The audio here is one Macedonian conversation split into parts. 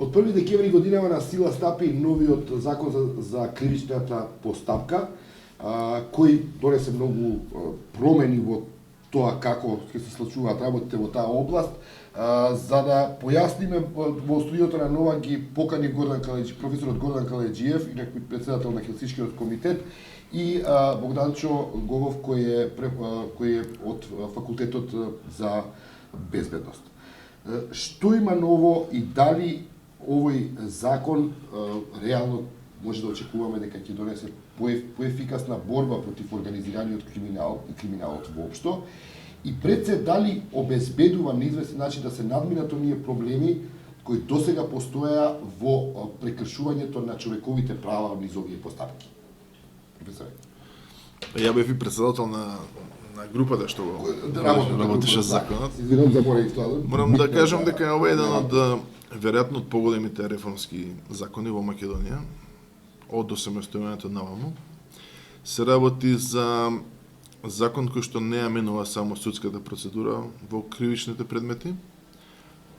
Од 1 декември годинава на сила стапи новиот закон за кривичната постапка, кој донесе многу промени во тоа како ќе се случуваат работите во таа област. За да појасниме, во студиото на Нова ги покани професорот Гордан Калеџиев, инак председател на Хелсинскиот комитет, и Богданчо Говов, кој е од факултетот за безбедност. Што има ново и дали овој закон реално може да очекуваме дека ќе донесе поефикасна борба против организираниот криминал и криминалот воопшто, и пред се дали обезбедува на известен начин да се надминат оние проблеми кои досега постоја во прекршувањето на човековите права низ овие постапки. Професоре. Ја бев и председател на групата што работеше законот. Извинувам, заборавив тоа. Морам да кажам дека ова е еден од веројатно од поголемите реформски закони во Македонија од 18-то наваму. Се работи за закон кој што не ја менува само судската процедура во кривичните предмети,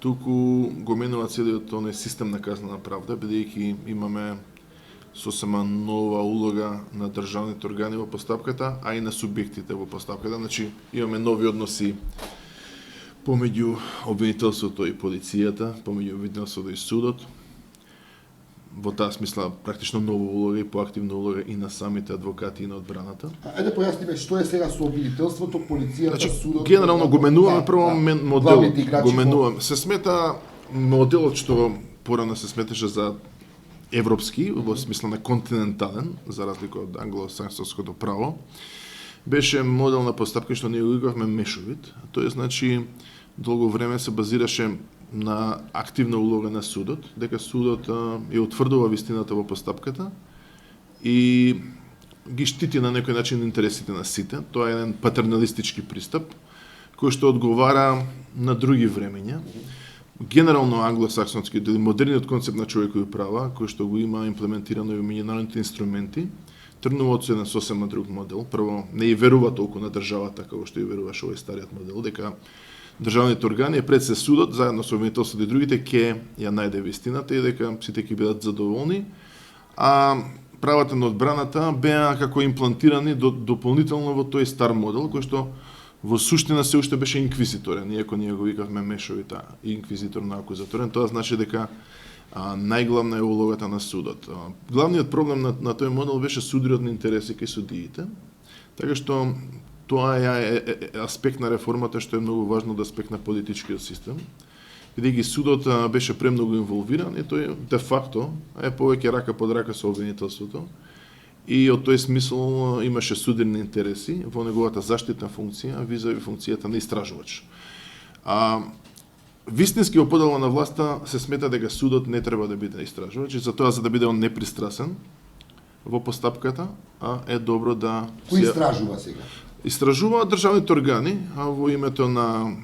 туку го менува целиот оној систем на казнена правда, бидејќи имаме сосема нова улога на државните органи во постапката, а и на субјектите во постапката. Значи, имаме нови односи помеѓу обвинителството и полицијата, помеѓу обвинителството и судот. Во таа смисла практично нова улога и поактивна улога и на самите адвокати и на одбраната. Ајде појасниме што е сега со обвинителството, полицијата, значи, судот. Генерално го менуваме прво моделот. Го менуваме. Се смета моделот што порано се сметаше за европски, во смисла на континентален, за разлика од англосаксонското право, беше модел на постапка што ние го викавме мешовит. Тоа значи долго време се базираше на активна улога на судот, дека судот ја утврдува вистината во постапката и ги штити на некој начин интересите на сите. Тоа е еден патерналистички пристап кој што одговара на други времења. Генерално англосаксонски или модерниот концепт на човекови права, кој што го има имплементирано и во меѓународните инструменти, тргнува од еден сосема друг модел. Прво, не и верува толку на државата како што и веруваше овој стариот модел, дека државните органи пред се судот заедно со обвинителството и другите ќе ја најде вистината и дека сите ќе бидат задоволни, а правата на одбраната беа како имплантирани дополнително во тој стар модел кој што во суштина се уште беше инквизиторен, иако ние го викавме мешовита инквизитор на акузаторен. Тоа значи дека најглавна е улогата на судот. Главниот проблем на тој модел беше судродни интереси кај судиите, така што тоа е аспект на реформата што е многу важно од аспект на политичкиот систем, бидејќи судот беше премногу инволвиран и тој де факто е повеќе рака под рака со обвинителството и од тој смисол имаше судирни интереси во неговата заштитна функција визави функцијата на истражувач. Вистински во подела на власта се смета дека судот не треба да биде истражувач и затоа за да биде он непристрасен во постапката, е добро да Кој истражува сега? Истражуваат државните органи, а во името на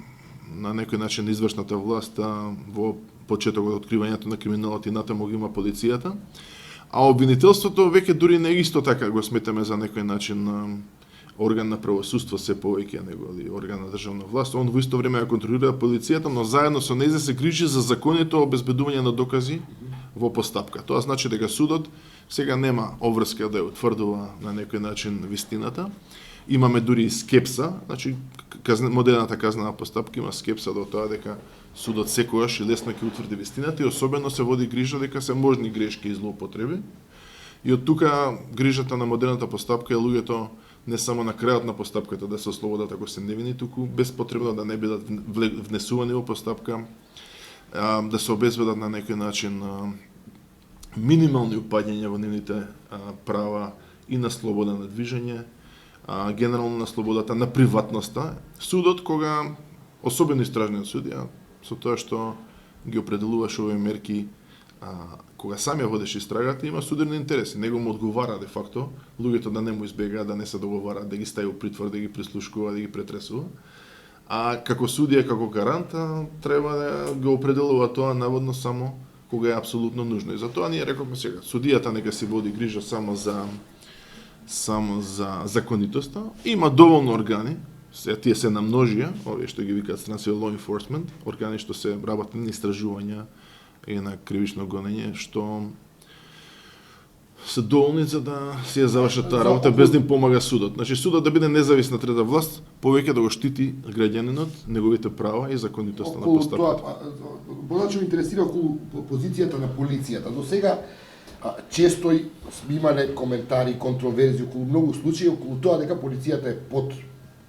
некој начин извршната власт, во почетокот од откривањето на криминалот и натаму го има полицијата, а обвинителството веќе дури не исто така го сметаме за некој начин орган на правосудство се повеќе него или орган на државна власт. Он во исто време ја контролира полицијата, но заедно со нејзе се грижи за законито обезбедување на докази во постапка. Тоа значи дека судот сега нема обврска да ја утврдува на некој начин вистината. Имаме дури скепса, значи модерната казнена постапка има скепса до тоа дека судот секогаш и лесно ќе утврди вистината и особено се води грижа дека се можни грешки и злоупотреби. И од тука грижата на модерната постапка е луѓето не само на крајот на постапката да се ослободат ако се невини, туку безпотребно да не бидат внесувани во постапка, да се обезбедат на некој начин минимални упаѓања во нивните права и на слобода на движење, генерално на слободата на приватноста. Судот, кога, особено истражниот судија, со тоа што ги определуваше овие мерки, кога сам ја водеше истрагата, има судирни интереси. Него му одговара, де факто, луѓето да не му избегаат, да не се договараат, да ги стави во притвор, да ги прислушкува, да ги претресува. А како судија, како гарант, треба да го определува тоа наводно само кога е апсолутно нужно. И затоа ние рековме сега, судијата нека си води грижа само за законитоста. Има доволно органи, тие се намножија, овие што ги викаат странци law enforcement, органи што се работат на истражувања, и на кривично гонење, што се долни за да си ја завршат таа работа без да им помага судот. Значи судот да биде независна трета власт, повеќе да го штити граѓанинот, неговите права и законитоста на постапката. Позначно интересира околу позицијата на полицијата. До сега често сме имале коментари, контроверзии околу многу случаи околу тоа дека полицијата е под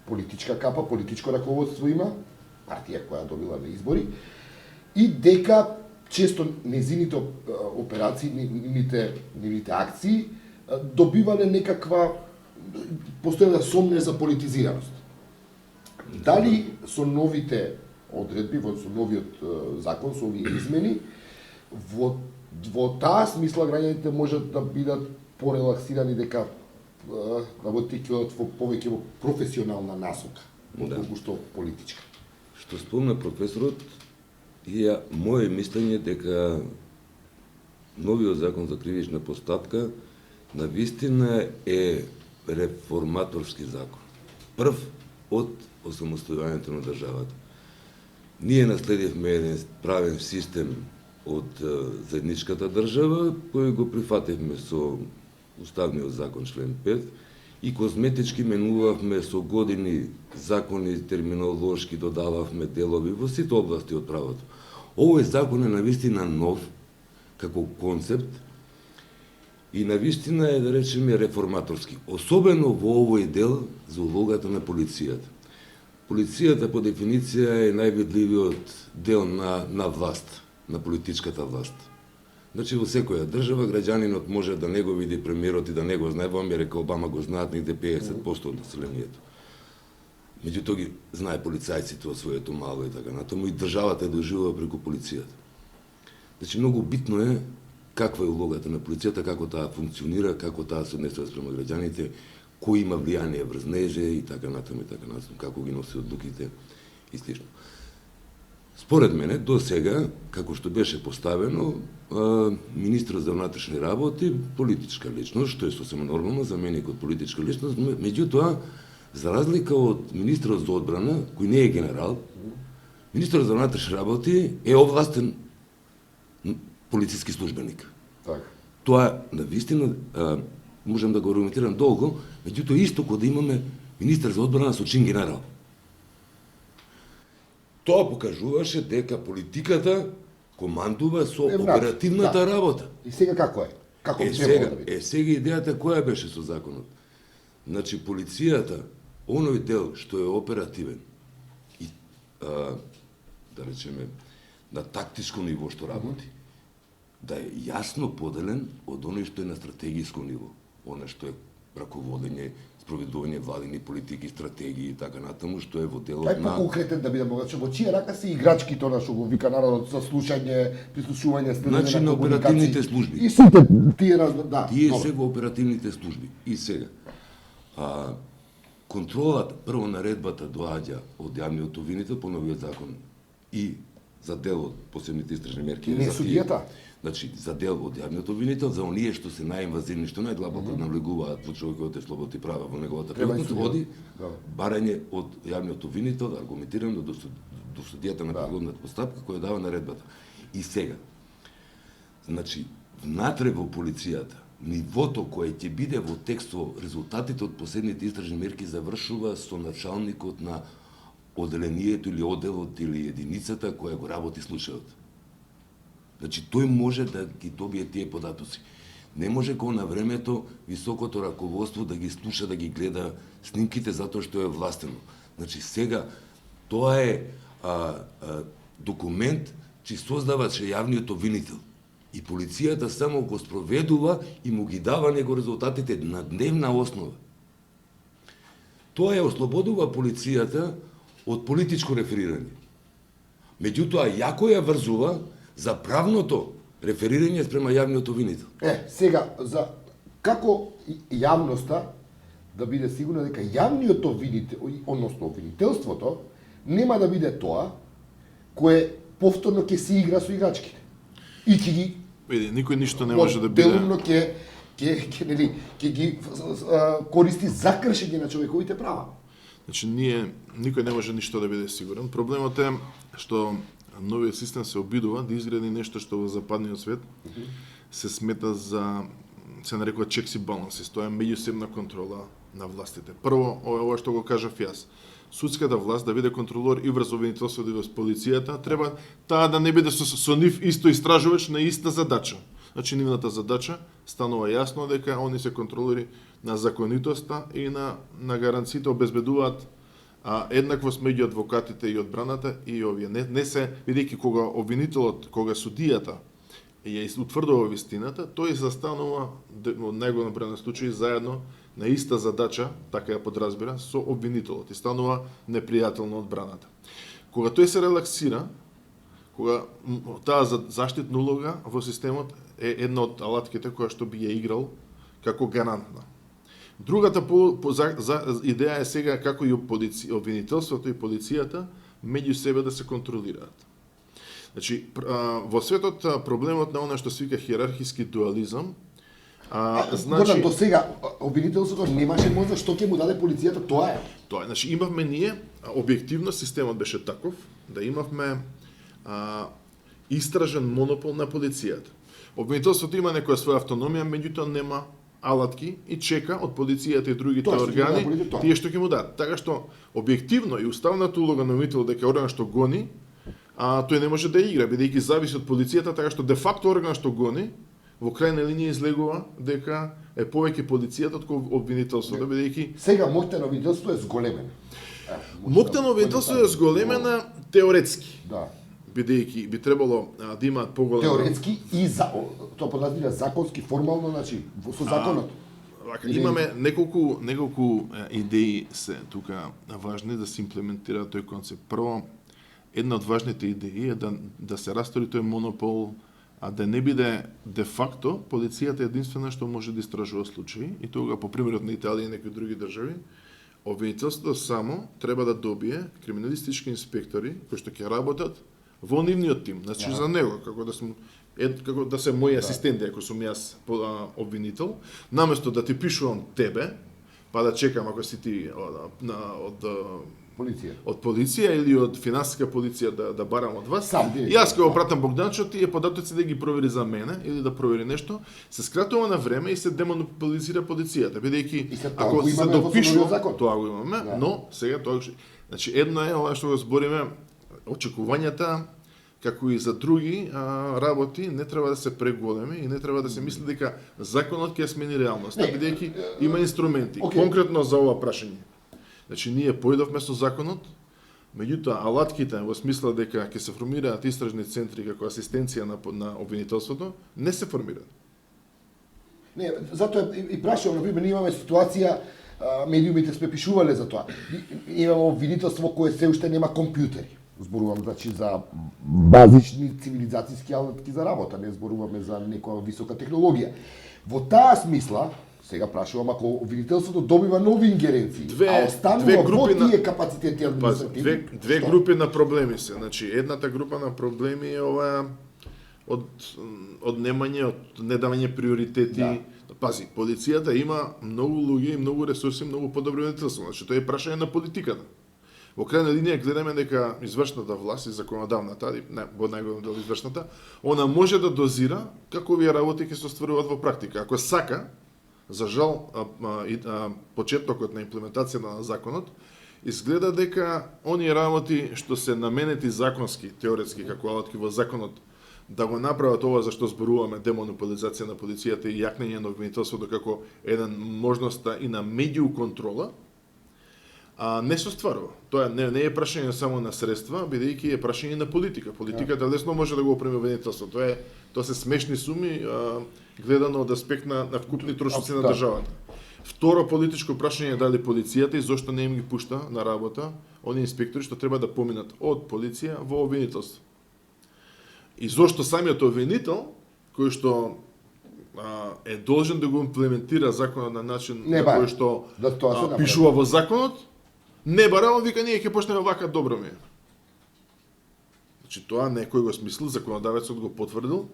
политичка капа, политичко раководство има, партија која добила на избори, и дека често незините операции, нивните акции добивале некаква, постојала сомне за политизираност. Дали со новите одредби, со новиот закон, со овие измени, во таа смисла граѓаните можат да бидат порелаксирани дека работите во повеќе во професионална насока, отколку што политичка. Што спомна професорот, и моје мислење дека новиот закон за кривична постапка навистина е реформаторски закон. Прв од осамостојувањето на државата. Ние наследивме еден правен систем од заедничката држава, кој го прифативме со Уставниот закон член 5 и козметички менувавме со години закони, терминолошки, додававме делови во сите области од правото. Овој закон е навистина нов како концепт и навистина е, да речеме, реформаторски. Особено во овој дел за улогата на полицијата. Полицијата по дефиниција е највидливиот дел на власт, на политичката власт. Значи, во секоја држава граѓанинот може да не го види премиерот и да не го знае, во Америка Обама го знаат негде 50% од населението. Меѓутоа ги знае полицајците од своето мало и така натаму, и државата е доживува преку полицијата. Значи, многу битно е каква е улогата на полицијата, како таа функционира, како таа се однесува спрема граѓаните, кој има влијание врз неже и така натаму, како ги носи одлуките и слично. Според мене, до сега, како што беше поставено, министрот за внатрешни работи, политичка личност, што е сосема нормално, заменик од политичка личност, меѓутоа, за разлика од министрот за одбрана, кој не е генерал, министрот за внатрешни работи е овластен полициски службеник. Так. Тоа, навистина, можам да го аргументирам долго, меѓутоа исто кога да имаме министр за одбрана со чин генерал. Тоа покажуваше дека политиката командува со оперативната работа. И сега како е? Како сега идејата која беше со законот? Значи, полицијата, оној дел што е оперативен и, да речеме, на тактичко ниво што работи, да е јасно поделен од оној што е на стратегиско ниво. Оно што е раководење, спроведување владини политики, стратегии и така натаму, што е во делот на... Ај поконкретен да бидам, во чија рака се играчки тоа што го вика народот за слушање, прислушување, следење значи, на оперативните служби. И сите тие да. Тие се во оперативните служби. И сега, контролата, прво наредбата доаѓа од јавниот обвинител по новиот закон и за дел од посебните истражни мерки. Не судијата? Значи, за дел од јавниот обвинител, за оние што се најинвазивни, што најдлабоко навлегуваат во човековите слободи и права во неговата приватност, води барање од јавниот обвинител, да аргументирано до судијата на предходната постапка која дава наредбата. И сега, значи, внатре во полицијата, нивото кое ќе биде во текство, резултатите од последните истражни мерки завршува со началникот на оделението или оделот или единицата која го работи случајот. Значи, тој може да ги добие тие податоци. Не може кога на времето високото раководство да ги слуша, да ги гледа снимките затоа што е властено. Значи, сега тоа е документ че создаваше јавниот обвинител. И полицијата само го спроведува и му ги дава него резултатите на дневна основа. Тоа ја ослободува полицијата од политичко реферирање. Меѓутоа, јако ја врзува за правното реферирање спрема јавниот обвинител. Сега, за како јавноста да биде сигурна дека јавниот обвинител, односно обвинителството, нема да биде тоа кое повторно ќе се игра со играчките. И ќе ги никој ништо не може да биде. Делумно ќе ги користи за кршење на човековите права. Значи, никој не може ништо да биде сигурен. Проблемот е што новиот систем се обидува да изгради нешто што во западниот свет се смета за, се нарекува checks and balances, тоа е меѓусебна контрола на властите. Прво, ова што го кажав јас, судската власт да биде контролор и врз обвинителството и врз полицијата, треба таа да не биде со нив исто истражувач на иста задача. Значи, нивната задача станува јасно дека они се контролери на законитоста и на гаранциите обезбедуваат еднаквост меѓу адвокатите и одбраната и овие. Не се, бидејќи кога обвинителот, кога судијата ја утврдува вистината, тој застанува од најголем број на случаи заедно на иста задача, така ја подразбира, со обвинителот и станува непријател на одбраната. Кога тој се релаксира, кога таа заштитна улога во системот е една од алатките која што би ја играл како гарантна. Другата идеја е сега како и обвинителството и полицијата меѓу себе да се контролираат. Значи, во светот проблемот на она што се вика хиерархиски дуализам, значи до сега обвинителството немаше можност што ќе му даде полицијата, тоа е. Тоа е. Значи имавме ние објективно системот беше таков да имавме истражен монопол на полицијата. Обвинителството има некоја своја автономија, меѓутоа нема алатки и чека од полицијата и другите органи тие што ќе му дадат. Така што објективно и уставната улога на обвинителот дека орган што гони, тој не може да игра, бидејќи зависи од полицијата, така што де факто орган што гони во крајна линија излегува дека е повеќе полицијата отколку обвинителството, бидејќи сега моќта на обвинителството е зголемена. Моќта на обвинителството е зголемена теоретски. Да. Бидејќи би требало да имаат поголема теоретски и тоа подразбира законски, формално, значи со законот. Имаме неколку идеи се тука важни да се имплементира тој концепт. Прво, една од важните идеи е да се растори тој монопол, а да не биде де факто полицијата единствена што може да истражува случаи, и тога по примерот на Италија и некои други држави, обвинителството само треба да добие криминалистички инспектори кои што ќе работат во нивниот тим, значи за него, како да се мои асистенти, ако сум јас обвинител, наместо да ти пишувам тебе, па да чекам ако си ти од полиција или од финансиска полиција да барам од вас. Јас кога пратам Богданчо, тие податоци да ги провери за мене или да провери нешто, се скратува на време и се демонополизира полицијата, бидејќи ако се допишува, тоа го имаме, но сега тоа, значи едно е ова што го збориме, очекувањата како и за други работи не треба да се преголеми и не треба да се мисли дека законот ќе смени реалноста, бидејќи има инструменти. Конкретно за ова прашање. Значи ние поидовме со законот, меѓутоа алатките во смисла дека ќе се формираат истражни центри како асистенција на обвинителството не се формираат. Не, затоа и прашувам, например, ние имаме ситуација, медиумите сме пишувале за тоа. Имаме обвинителство кое се уште нема компјутери. Зборувам, значи, за базични цивилизацијски алатки за работа, не зборуваме за некоја висока технологија. Во таа смисла, сега прашувам, ако обвинителството добива нови ингеренции, а останува во тие капацитети административни. Две групи на проблеми се. Значи, едната група на проблеми е ова од немање, од недавање приоритети. Да. Пази, полицијата има многу луѓе и многу ресурси, многу подобро обвинителство. Значи, тоа е прашање на политиката. Во крајна линија гледаме дека извршната власт и законодавната, во најголем дел извршната, она може да дозира како овие работи ќе се остваруваат во практика. Ако сака, за жал, почетокот на имплементацијата на законот, изгледа дека оние работи што се наменети законски, теоретски, како алатки во законот, да го направат ова за што зборуваме демонополизација на полицијата и јакнење на обвинителството како една можноста и на медиу контрола, не се остварува. Тоа не е прашање само на средства, бидејќи е прашање на политика. Политиката лесно може да го опреми обвинителство. Тоа се смешни суми гледано од аспект на вкупни трошоци на државата. Второ политичко прашање е дали полицијата и зошто не им ги пушта на работа оние инспектори што треба да поминат од полиција во обвинителство. И зошто самиот обвинител кој што е должен да го имплементира законот на начин на кој што пишува во законот, не бара, он вика ние ќе почнеме вака, добро ми е. Значи тоа некој го смислил, законодавецот го потврдил,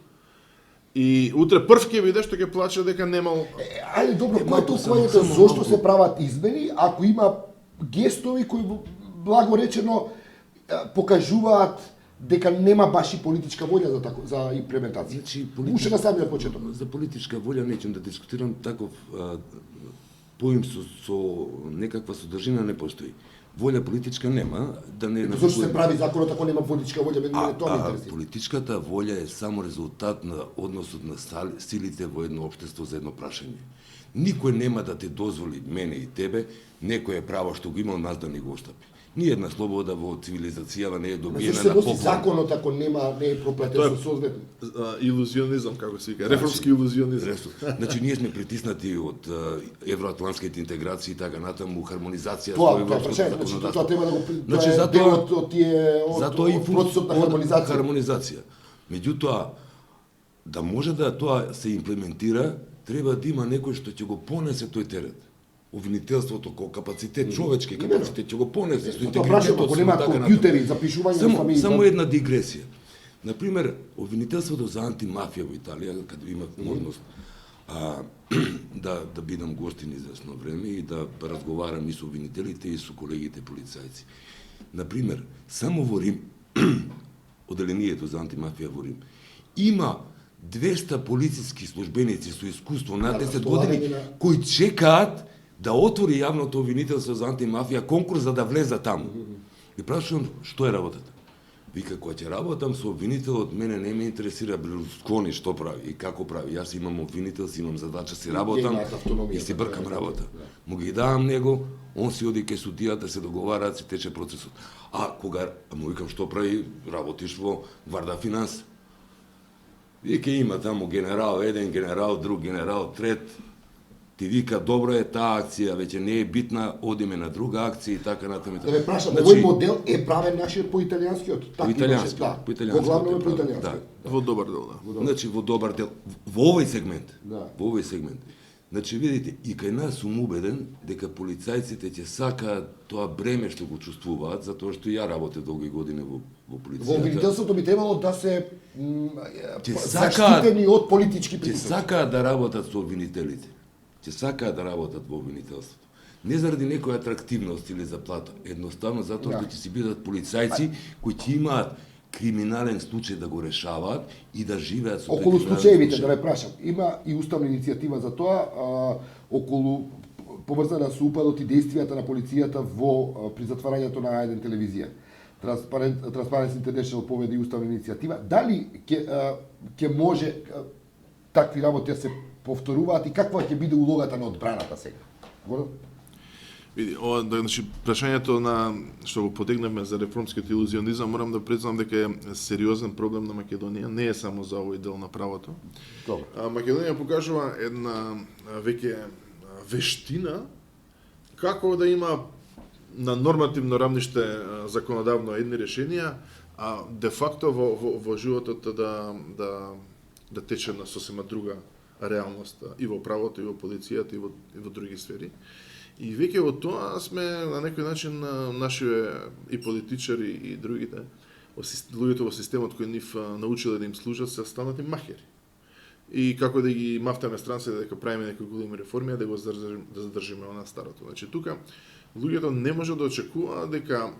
и утре прв ќе биде што ќе плаче дека немал. Ајде добро, којто својата зошто се прават измени, ако има гестови кои благо речено покажуваат дека нема баш и политичка волја за имплементација. Значи, Уште на самиот почеток. За политичка волја неќем да дискутирам, таков поим со некаква содржина не постои. Волја политичка нема, да не... Зошто се прави законот ако нема политичка волја, мене тоа ме интересира. Политичката волја е само резултат на односот на силите во едно општество за едно прашање. Никој нема да те дозволи, мене и тебе, некое право што го има нас да ни го остапи. Ни една слобода во цивилизацијава не е добиена на поклон. Законот ако не е проплетен со созвет. Илузионизам, како се вика, реформски илузионизам. Значи ние сме притиснати од евроатлантските интеграции и така натаму, хармонизација Тоа со европското законодавство. Тоа треба да го Значи затоа од процесот на хармонизација. Меѓутоа, да може да тоа се имплементира, треба да има некој што ќе го понесе тој терет. Обвинителството како капацитет, човечки капацитет ќе го понесе со интегритетот. Ако нема компјутери, запишување само една дигресија. Например, обвинителството за антимафија во Италија, каде имав можност да бидам гостин известно време и да разговарам и со обвинителите и со колегите полицајци. Например, само во Рим, оделението за антимафија во Рим, има 200 полициски службеници со искуство над 10 години кои чекаат да отвори јавното обвинителство за антимафија конкурс за да влезе таму. И прашувам што е работата. Вика, кога ќе работам со обвинителот, мене не ме интересира Берлускони што прави и како прави. Јас имам обвинител, си имам задача, си работам и си бркам работа. Му ги давам него, он си оди ке судијата, се договараат, се тече процесот. А кога му викам што прави, работиш во Гварда Финанс. Вика има таму генерал еден, генерал друг, генерал трет. Ти вика, добро е таа акција, веќе не е битна, одиме на друга акција и така натаму. Да ме прашам, овој модел е правен нашиот по италијанскиот? По италијанскиот, по италијанскиот. Во главно по италијанскиот. Да. Во добар дел, да. Значи во добар дел, во овој сегмент. Да. Во овој сегмент. Значи видите, и кај нас сум убеден дека полицајците ќе сакаат тоа бреме што го чувствуваат, затоа што ја работев долги години во полицијата. Во обвинителството би требало да се заштитени од политички притисок. Ќе сакаат да работат со обвинителите. Ќе сакаат да работат во обвинителството. Не заради некоја атрактивност или заплата, едноставно затоа што ќе си бидат полицајци кои ќе имаат криминален случај да го решаваат и да живеат со околу случаевите, да ме прашам, има и уставна иницијатива за тоа, околу поврзана со упадот и действијата на полицијата при затварањето на А1 телевизија. Transparency International поведе и уставна иницијатива. Дали ќе може такви работи да се повторуваат и каква ќе биде улогата на одбраната сега? Види, значи прашањето на што го потегнавме за реформскиот илузионизам, морам да признам дека е сериозен проблем на Македонија, не е само за овој дел на правото. Добро. Македонија покажува една веќе вештина како да има на нормативно рамниште законодавно едни решенија, а де факто во животот да тече на сосема друга реалност и во правото, и во полицијата, и во други сфери. И веќе во тоа сме на некој начин нашите и политичари и другите луѓето во системот кои нив научиле да им служат се станати махери. И како да ги мафтаме странците дека правиме некои големи реформи, да го задржиме она старото. Значи тука луѓето не може да очекуваат дека,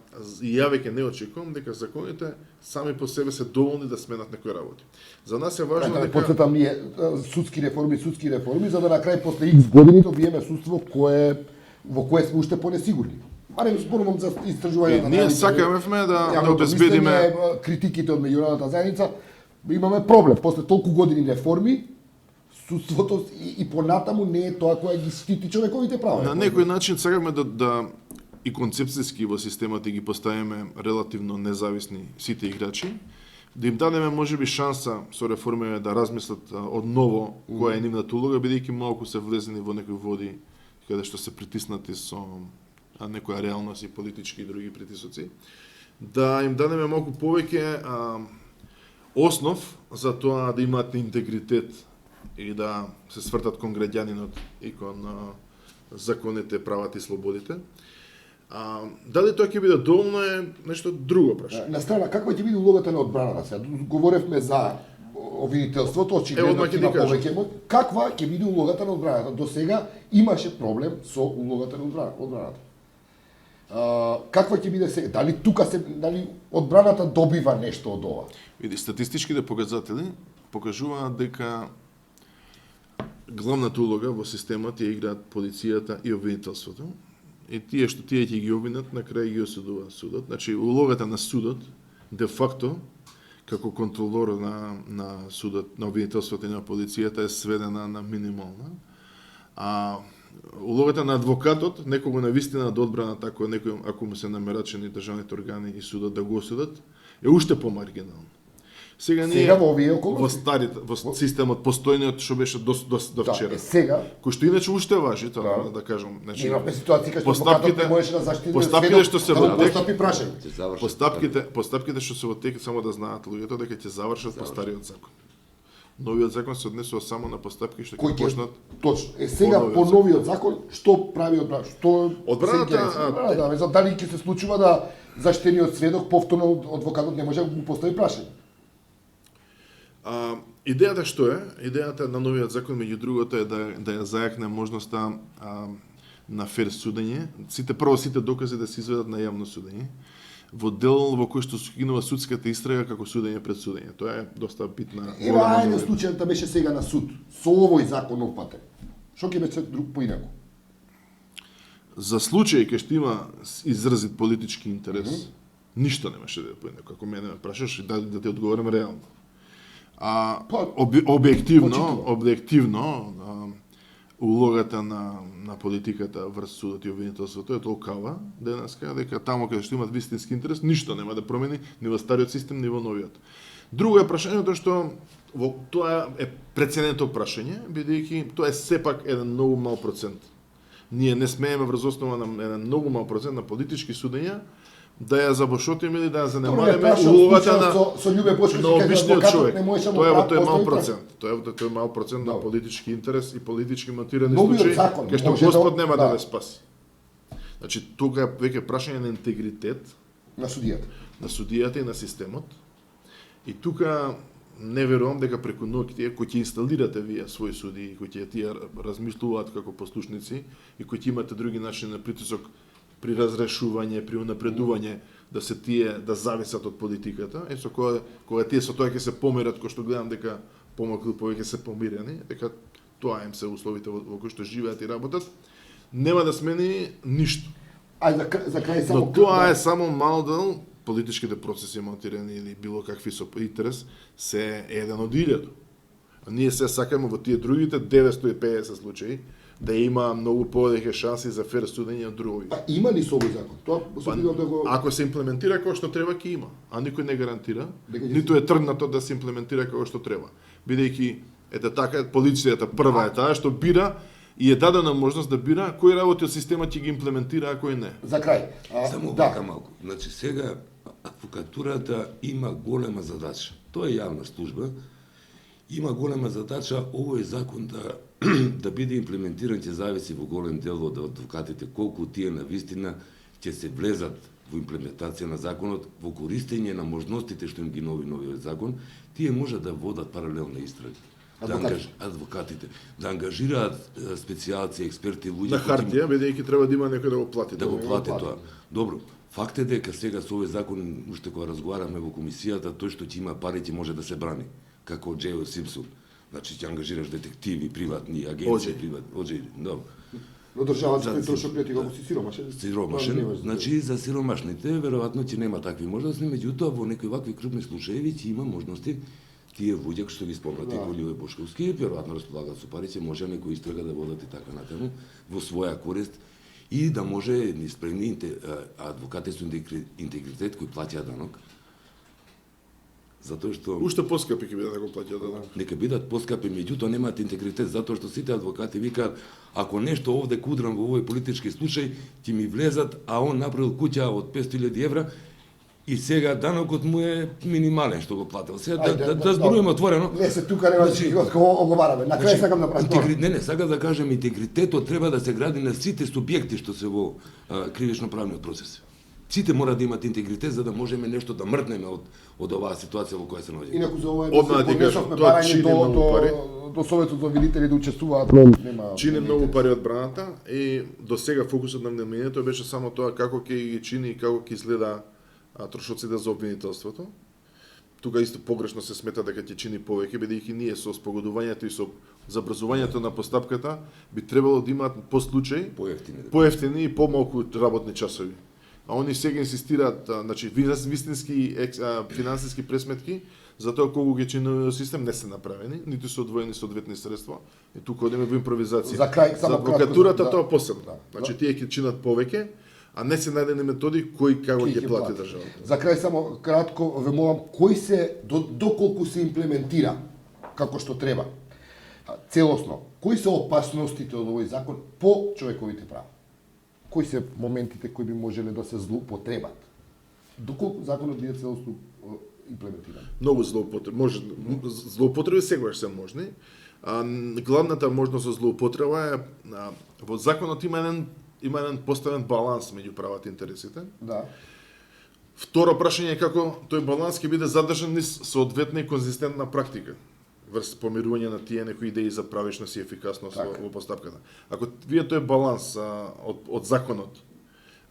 и ја веќе не очекувам, дека законите сами по себе се доволни да сменат некои работи. За нас е важно дека... Потретам ние судски реформи, за да на крај после X години добиеме судство во кое сме уште понесигурни. Барем зборувам за истражување на... Ние сакаме да обезбедиме... Критиките од меѓународната заедница, имаме проблем. После толку години реформи, судството и понатаму не е тоа која ги штити човековите права. На некој начин сакаме да и концепцијски во системот ги поставиме релативно независни сите играчи, да им дадеме можеби шанса со реформите да размислат одново која е нивната улога, бидејќи малку се влезени во некои води каде што се притиснати со некоја реалност и политички и други притисоци, да им дадеме малку повеќе основ за тоа да имаат интегритет и да се свртат кон граѓанинот и кон законите, правата и слободите. Дали тоа ќе биде доволно е нешто друго прашање. На страна, каква ќе биде улогата на одбраната? Сега говоревме за обвинителството, очигледно ќе има повеќе моќ. Каква ќе биде улогата на одбраната? До сега имаше проблем со улогата на одбраната. Каква ќе биде сега? Дали тука дали одбраната добива нешто од ова? Види, статистичките показатели покажуваат дека главната улога во системот ја играат полицијата и обвинителството. И тие што тие ќе ги обвинат, на крај ги осудува судот. Значи, улогата на судот, де факто, како контролор на судот, на обвинителството и на полицијата е сведена на минимална. А улогата на адвокатот, некого на вистина да одбрана тако некој, ако му се намерачени државните органи и судот да го осудат, е уште помаргинална. Сега во овие околности? во системот постојниот што беше до вчера. Сега Кој што иначе уште важи, тоа да кажам, значи имавме ситуација кај што адвокатот не можеше да заштити постапките што се во тек, постапи прашање. постапките што се во тек, само да знаат луѓето дека ќе завршат по стариот закон. Новиот закон се однесува само на постапки што ќе почнат. Точно. Сега по новиот закон што прави одбраната? Што одбраната дали ќе се случува да заштитениот сведок повторно адвокатот не може да му постави прашање? Идејата што е? Идејата на новиот закон, меѓу другото, е да ја зајакне можноста на фер судење. Сите докази да се изведат на јавно судење во дел во кој што скинува судската истрага како судење пред судење. Тоа е доста битна. Ева, ајде случајот беше сега на суд. Со овој закон опатен. Што ќе беше друг поинаку? За случај кај што има изразит политички интерес, ништо немаше да е поинаку. Ако мене ме прашаш, да ти одговорам реално. Објективно, улогата на политиката врз судот и обвинителството е толкава денеска дека таму каде што имат вистински интерес, ништо нема да промени ни во стариот систем, ни во новиот. Друго е прашањето што тоа е преценето прашање, бидејќи тоа е сепак еден многу мал процент. Ние не смееме врз основа на еден многу мал процент на политички судења да ја забошотиме или да ја занемариме улогата на обичниот човек. Тоа е мал процент. Тоа е мал процент на политички интерес и политички мотивирани случаи, кај што Господ нема да ве спаси. Значи, тука е веќе прашање на интегритет на судијата и на системот. И тука не верувам дека преку ноќ тие кои ќе инсталирате вие своји судии, кои ќе тие размислуваат како послушници и кои ќе имате други начини на притисок при разрешување, при унапредување, да се тие да зависат од политиката, со кога тие со тоа ќе се помират, кој што гледам дека помалку повеќе се помирени, дека тоа им се условите во кои што живеат и работат, нема да смени ништо. За крај само. Но тоа е само мал дел. Политичките процеси монтирани или било какви со интерес се еден од 1000. А ние се сакаме во тие другите 950 случаи да има многу повеќе шанси за фер судење од други. Има ли со овој закон? Тоа да го... Ако се имплементира како што треба, ќе има. А никој не гарантира, ниту е тргнато да се имплементира како што треба. Бидејќи така полицијата прва е таа што бира и е дадена можност да бира кој работи од системот ќе ги имплементира, а кој не. За крај. Само вака малку. Значи сега адвокатурата има голема задача. Тоа е јавна служба. Има голема задача овој закон да биде имплементиран, ќе зависи во голем дел од адвокатите колку тие навистина ќе се влезат во имплементација на законот, во користење на можностите што им ги новиот закон, тие може да водат паралелна истрага. Адвокатите да ангажираат специјалци, експерти, луѓе на хартија, бидејќи треба да има некој да го плати. Да го плати тоа. Добро. Факт е дека сега со овој закон, уште кога разговараме во комисијата, тој што ќе има пари ќе може да се брани, како Джейл Симпсон. Значи ќе ангажираш детективи, приватни агенции, оџеји, добро. Но државата кој трошок ти го си сиромашен. Значи за сиромашните веројатно ќе нема такви можности, меѓутоа во некои вакви крупни случаи ќе има можности тие луѓе што ги спомнати Кољове Бошковски, веројатно располагаат со пари, ќе може некој истрага да водат и така натаму во своја корист и да може неспремни адвокати со интегритет кои плаќаат данок. Затоа што уште поскапи ќе бидат да го плаќаат данок. Нека бидат поскапи, меѓутоа немаат интегритет затоа што сите адвокати викаат ако нешто овде кудрам во овој политички случај ќе ми влезат, а он направил куќа од 500.000 евра. И сега данокот му е минимален што го платил. Сега да зборуваме отворено. Не се тука нема да го оговараме. На крај сакам да прашам. Не, сакам да кажам интегритетот треба да се гради на сите субјекти што се во кривично правниот процес. Сите мора да имат интегритет за да можеме нешто да мрднеме од оваа ситуација во која се наоѓаме. Инаку за ова Одма да ти кажам, тоа чини многу пари. до Советот за обвинители да учествуваат, нема. Чини многу пари од браната и до сега фокусот на вниманието беше само тоа како ќе ги чини и како ќе изгледа трошоците за обвинителството. Тука исто погрешно се смета дека ќе чини повеќе, бидејќи ние со спогодувањето и со забрзувањето на постапката би требало да имаат по случај поевтини и помалку работни часови. А они сега инсистираат, значи вистински финансиски пресметки за тоа колку ги чиновиот систем не се направени, ниту се одвоени соодветни средства. И тука одиме во импровизација. За крај само адвокатурата кратко, тоа посебно. Значи тие ќе чинат повеќе, а не се најдени методи кои како ќе плати државата. За крај само кратко ве молам, кој се доколку се имплементира како што треба целосно, кои се опасностите од овој закон по човековите права? Кои се моментите кои би можеле да се злоупотребат? Доколку законот биде целосно имплементиран? Многу злоупотреби, злоупотреби сегаш се можни. Главната можност за злоупотреба е во законот има еден поставен баланс меѓу правата и интересите. Да. Второ прашање е како тој баланс ќе биде задржан низ соодветна и конзистентна практика врз помирување на тие некои идеи за правечност и ефикасност во постапката. Ако вие тој баланс од законот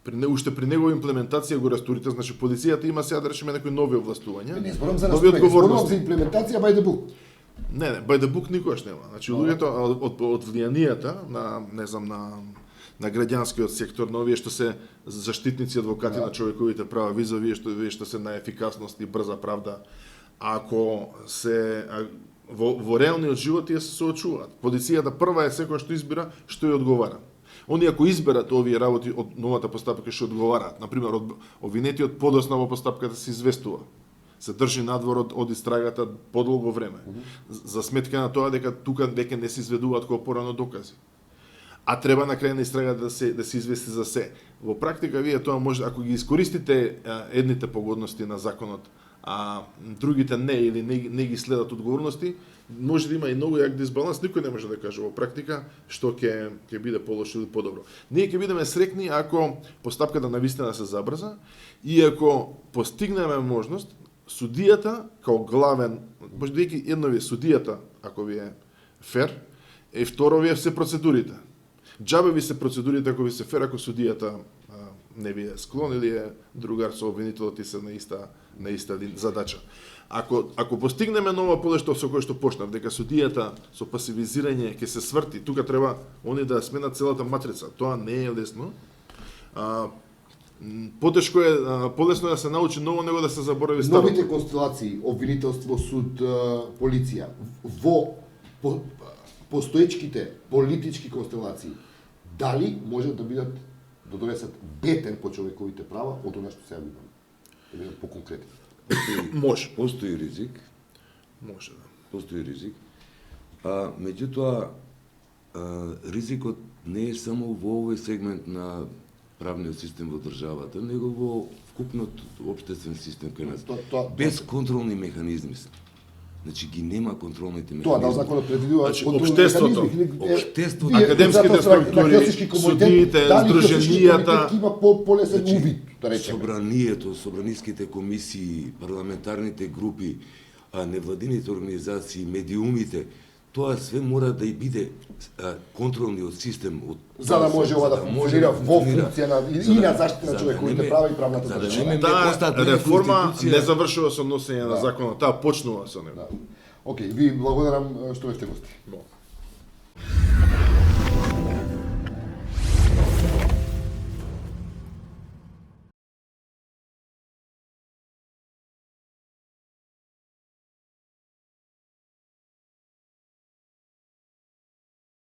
уште при негова имплементација го растурите, значи полицијата има сега да речеме некои нови овластувања. Не зборам за растурање, зборам за имплементација by the book. Не, by the book никогаш нема. Значи луѓето од влијанијата на на граѓанскиот сектор, на овие што се заштитници адвокати на човековите права, визови што се на ефикасност и брза правда, ако се во реалниот живот тие се соочуваат. Полицијата прва е секој што избира што ја одговара. Они ако изберат овие работи од новата постапка што одговараат, на пример обвинетиот подоцна во постапката се известува, се држи надвор од истрагата подолго време, за сметка на тоа дека тука веќе не се изведуваат како порано докази. А треба на крај на истрагата да се извести за се. Во практика вие тоа може, ако ги искористите едните погодности на законот, а другите не или не ги следат одговорности, може да има и многу јак дисбаланс, никој не може да каже во практика што ќе биде полошо или подобро. Ние ќе бидеме среќни ако постапката навистина се забрза и ако постигнеме можност судијата као главен, бидејќи едно ви судијата ако ви е фер, и второ ви е се процедурите. Џабе ви се процедурите ако ви се фер, ако судијата не ви е склон или е другар со обвинителот и се на иста задача. Ако постигнеме нова полешто со кој што почнав, дека судијата со пасивизирање ќе се сврти, тука треба они да сменат целата матрица. Тоа не е лесно. Потешко е, полесно е да се научи ново него да се заборави старото. Новите констелации, обвинителство, суд, полиција, во постоечките политички констелации, дали може да бидат да донесат бетен по човековите права од она што сега видам? По конкретно. Може. Постои ризик. Може, да. Постои ризик. Меѓутоа, ризикот не е само во овој сегмент на правниот систем во државата, него во вкупниот општествен систем кај нас. Без контролни механизми. Значи ги нема контролните механизми. Тоа законот предвидува општеството, академските структури, судиите, здруженијата, има полесен увид, да речеме. Собранието, собраниските комисии, парламентарните групи, невладините организации, медиумите, тоа све мора да и биде контролниот систем за да може ова да функционира во функција на заштита на човековите права и правната држава. Таа реформа не завршува со носење на законот, таа почнува со него. Океј, ви благодарам што бевте гости.